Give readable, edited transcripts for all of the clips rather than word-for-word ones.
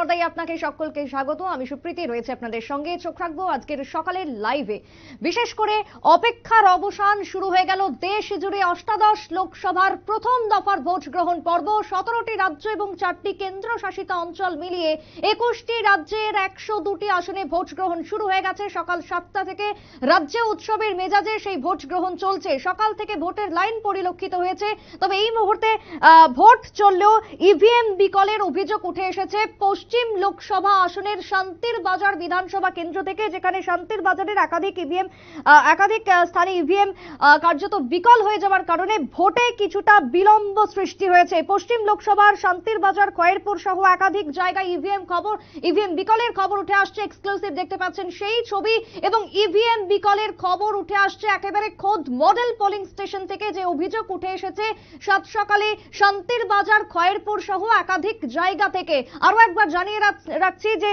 পর্দায় আপনাকে সকলকে স্বাগত। আমি সুপ্রীতি রয়েছে আপনাদের সঙ্গে। চোখ রাখবো আজকের সকালের লাইভে। বিশেষ করে অপেক্ষার অবসান শুরু হয়ে গেল দেশ জুড়ে অষ্টাদশ লোকসভার প্রথম দফার ভোট গ্রহণ পর্ব। 17টি রাজ্য এবং 4টি কেন্দ্রশাসিত অঞ্চল মিলিয়ে 21টি রাজ্যের 102টি আসনে ভোট গ্রহণ শুরু হয়ে গেছে। সকাল 7টা থেকে রাজ্যে উৎসবের মেজাজে সেই ভোট গ্রহণ চলছে। সকাল থেকে ভোটের লাইন পরিলক্ষিত হয়েছে। তবে এই মুহূর্তে ভোট চললেও ইভিএম বিকলের অভিযোগ উঠে এসেছে পশ্চিম লোকসভা আসনের শান্তির বাজার বিধানসভা কেন্দ্র থেকে, যেখানে শান্তির বাজারের একাধিক স্থানে ইভিএম কার্যত বিকল হয়ে যাওয়ার কারণে ভোটে কিছুটা বিলম্ব সৃষ্টি হয়েছে। পশ্চিম লোকসভার শান্তির বাজার, খয়েরপুর সহ একাধিক জায়গায় ইভিএম বিকলের খবর উঠে আসছে। এক্সক্লুসিভ দেখতে পাচ্ছেন সেই ছবি, এবং ইভিএম বিকলের খবর উঠে আসছে একেবারে খোদ মডেল পোলিং স্টেশন থেকে, যে অভিযোগ উঠে এসেছে সাত সকালে শান্তির বাজার, খয়েরপুর সহ একাধিক জায়গা থেকে। আরো একবার জানিয়ে রাখছি যে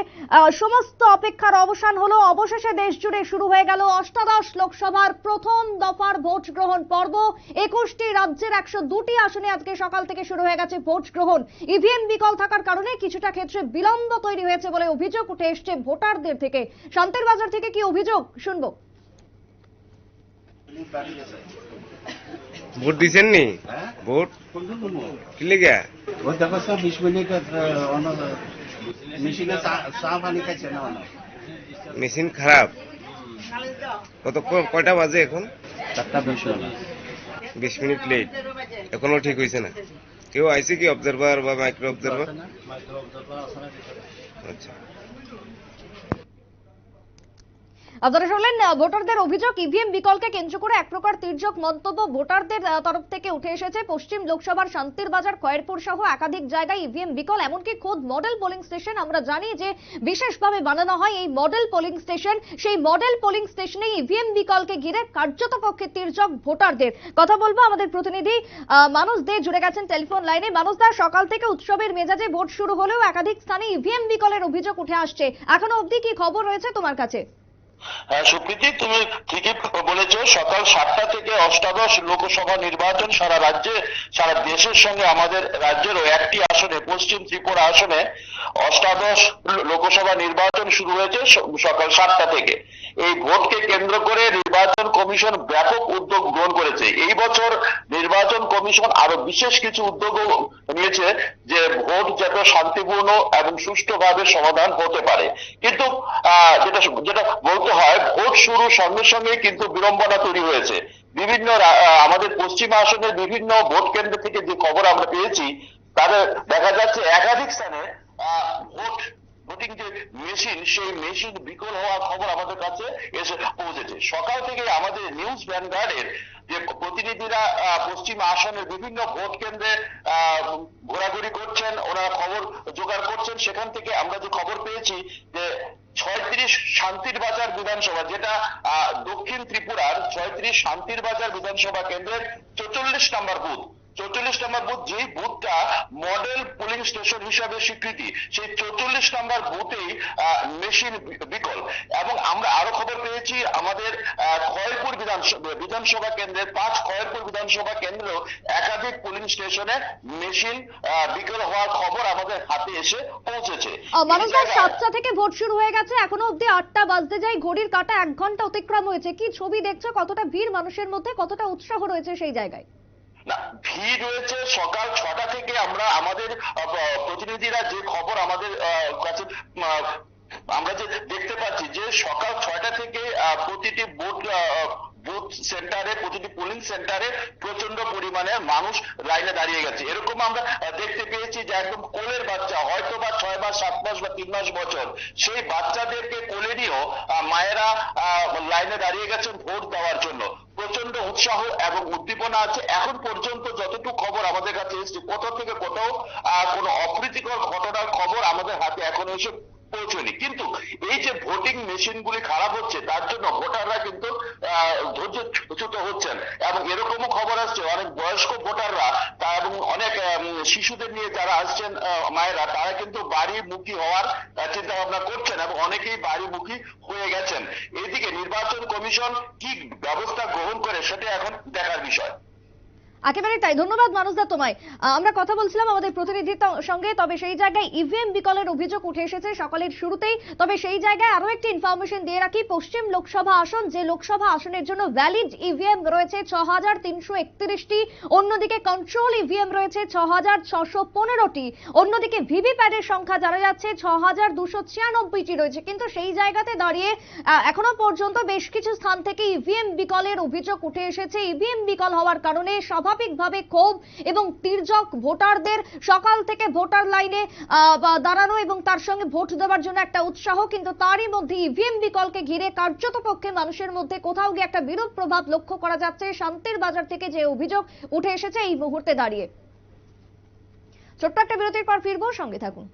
সমস্ত অপেক্ষার অবসান হলো। অবশেষে দেশ জুড়ে শুরু হয়ে গেল অষ্টাদশ লোকসভার প্রথম দফার ভোট গ্রহণ পর্ব। 21টি রাজ্যের 102টি আসনে আজকে সকাল থেকে শুরু হয়ে গেছে ভোট গ্রহণ। ইভিএম বিকল থাকার কারণে কিছুটা ক্ষেত্রে বিলম্ব তৈরি হয়েছে বলে অভিযোগ উঠে এসছে ভোটারদের থেকে। শান্তির বাজার থেকে কি অভিযোগ শুনবো। ভোট দিচ্ছেন নি? ভোট কি লেগে? ভোট দেখো সব 20 মিনিট মেশিনে চা পানি খাচ্ছে না। মেশিন খারাপ। কয়টা বাজে এখন? 20 মিনিট লেট, এখনো ঠিক হয়েছে না। কেউ আইছে কি অবজারভার বা মাইক্রো অবজারভার? আচ্ছা, আপনারা শুনলেন ভোটারদের অভিযোগ। ইভিএম বিকলকে কেন্দ্র করে এক প্রকার তির্যক মন্তব্য ভোটারদের তরফ থেকে উঠে এসেছে। পশ্চিম লোকসভার শান্তির বাজার, খয়েরপুর সহ একাধিক জায়গায় ইভিএম বিকল। এমনকি খোদ মডেল পোলিং স্টেশন, আমরা জানি যে বিশেষভাবে বানানো হয় এই মডেল পোলিং স্টেশন, সেই মডেল পোলিং স্টেশনে ইভিএম বিকলকে ঘিরে কার্যত পক্ষে তির্যক ভোটারদের। কথা বলবো আমাদের প্রতিনিধি মানুষ দে জুড়ে গেছেন টেলিফোন লাইনে। মানুষ দা, সকাল থেকে উৎসবের মেজাজে ভোট শুরু হলেও একাধিক স্থানে ইভিএম বিকলের অভিযোগ উঠে আসছে। এখনো অবধি কি খবর রয়েছে তোমার কাছে? হ্যাঁ সুপ্রীতি, তুমি ঠিকই বলেছো। সকাল 7টা থেকে অষ্টাদশ লোকসভা নির্বাচন সারা রাজ্যে, সারা দেশের সঙ্গে আমাদের রাজ্যেরও একটি আসনে, পশ্চিম ত্রিপুরা আসনে অষ্টাদশ লোকসভা নির্বাচন শুরু হয়েছে সকাল 7টা থেকে। এই ভোটকে কেন্দ্র করে নির্বাচন কমিশন ব্যাপক উদ্যোগ গ্রহণ করেছে। এই বছর নির্বাচন কমিশন আরো বিশেষ কিছু উদ্যোগ নিয়েছে যে ভোট যাতে শান্তিপূর্ণ এবং সুষ্ঠুভাবে সমাধান হতে পারে। কিন্তু যেটা বলতে হয়, ভোট শুরুর সঙ্গে সঙ্গে কিন্তু বিড়ম্বনা তৈরি হয়েছে। বিভিন্ন আমাদের পশ্চিম আসনের বিভিন্ন ভোট কেন্দ্র থেকে যে খবর আমরা পেয়েছি, তাদের দেখা যাচ্ছে একাধিক স্থানে ভোটিং যে মেশিন, সেই মেশিন বিকল হওয়ার খবর আমাদের কাছে এসে পৌঁছেছে। সকাল থেকে আমাদের নিউজ ভ্যানগার্ডের যে প্রতিনিধিরা পশ্চিম আসনের বিভিন্ন ভোট কেন্দ্রে ঘোরাঘুরি করছেন, ওনারা খবর জোগাড় করছেন। সেখান থেকে আমরা যে খবর পেয়েছি যে 36 শান্তির বাজার বিধানসভা, যেটা দক্ষিণ ত্রিপুরার 36 শান্তির বাজার বিধানসভা কেন্দ্রের 44 নম্বর বুথ, যেই বুথটা মডেল পোলিং স্টেশন হিসাবে স্বীকৃতি, সেই 44 নম্বর বুথেই মেশিন বিকল। এবং আমরা আরো খবর পেয়েছি আমাদের খয়েরপুর বিধানসভা কেন্দ্রের 5 খয়েরপুর বিধানসভা কেন্দ্র একাধিক পোলিং স্টেশনে মেশিন বিকল হওয়ার খবর আমাদের হাতে এসে পৌঁছেছে। মানুষের 7টা থেকে ভোট শুরু হয়ে গেছে, এখনো অব্দি 8টা বাজতে যায়, ঘড়ির কাঁটা 1 ঘন্টা অতিক্রম হয়েছে। কি ছবি দেখছো? কতটা ভিড় মানুষের মধ্যে, কতটা উৎসাহ রয়েছে সেই জায়গায়? না, ভিড় রয়েছে। সকাল 6টা থেকে আমাদের প্রতিনিধিরা যে খবর আমাদের কাছে আমরা যে দেখতে পাচ্ছি, যে সকাল 6টা থেকে প্রতিটি বুথ সেন্টারে, প্রতিটি পোলিং সেন্টারে প্রচন্ড পরিমাণে মানুষ লাইনে দাঁড়িয়ে গেছে। এরকম আমরা দেখতে পেয়েছি যে একদম কোলের বাচ্চা, হয়তো বা 6 মাস, 7 মাস বা 3 মাস বছর, সেই বাচ্চাদেরকে কোলে নিয়েও মায়েরা লাইনে দাঁড়িয়ে গেছেন ভোট দেওয়ার জন্য। প্রচন্ড উৎসাহ এবং উদ্দীপনা আছে। এখন পর্যন্ত যতটুকু খবর আমাদের কাছে এসেছে, কোথাও থেকে কোথাও কোনো অপ্রীতিকর ঘটনার খবর আমাদের হাতে এখনো এসে পৌঁছয়নি। কিন্তু এই যে ভোটিং মেশিন গুলি খারাপ হচ্ছে, তার জন্য ভোটাররা কিন্তু ধৈর্যচ্যুত হচ্ছেন। এবং এরকমও খবর আসছে অনেক বয়স্ক ভোটাররা এবং অনেক শিশুদের নিয়ে যারা আসছেন মায়েরা, তারা কিন্তু বাড়িমুখী হওয়ার চিন্তা ভাবনা করছেন এবং অনেকেই বাড়িমুখী হয়ে গেছেন। এইদিকে নির্বাচন কমিশন কি ব্যবস্থা গ্রহণ করে, সেটা এখন দেখার বিষয়। একেবারে তাই, ধন্যবাদ মানুষদা তোমায়। আমরা কথা বলছিলাম আমাদের প্রতিনিধির সঙ্গে, তবে সেই জায়গায় ইভিএম বিকলের অভিযোগ উঠে এসেছে সকালের শুরুতেই। তবে সেই জায়গায় আরো একটি ইনফরমেশন দিয়ে রাখি, পশ্চিম লোকসভা আসন, যে লোকসভা আসনের জন্য ভ্যালিড ইভিএম রয়েছে 6331টি, অন্যদিকে কন্ট্রোল ইভিএম রয়েছে 6615টি, অন্যদিকে ভিভিপ্যাটের সংখ্যা জানা যাচ্ছে 6296টি রয়েছে। কিন্তু সেই জায়গাতে দাঁড়িয়ে এখনো পর্যন্ত বেশ কিছু স্থান থেকে ইভিএম বিকলের অভিযোগ উঠে এসেছে। ইভিএম বিকল হওয়ার কারণে স্বাভাবিকভাবে ক্ষোভ এবং তির্যক ভোটারদের, সকাল থেকে ভোটার লাইনে দাঁড়ানো এবং তার সঙ্গে ভোট দেওয়ার জন্য একটা উৎসাহ, কিন্তু তারই মধ্যে ইভিএম বিকলকে ঘিরে কার্যতপক্ষে মানুষের মধ্যে কোথাও গিয়ে একটা বিরূপ প্রভাব লক্ষ্য করা যাচ্ছে। শান্তির বাজার থেকে যে অভিযোগ উঠে এসেছে এই মুহূর্তে দাঁড়িয়ে। ছোট্ট একটা বিরতির পর ফিরবো, সঙ্গে থাকুন।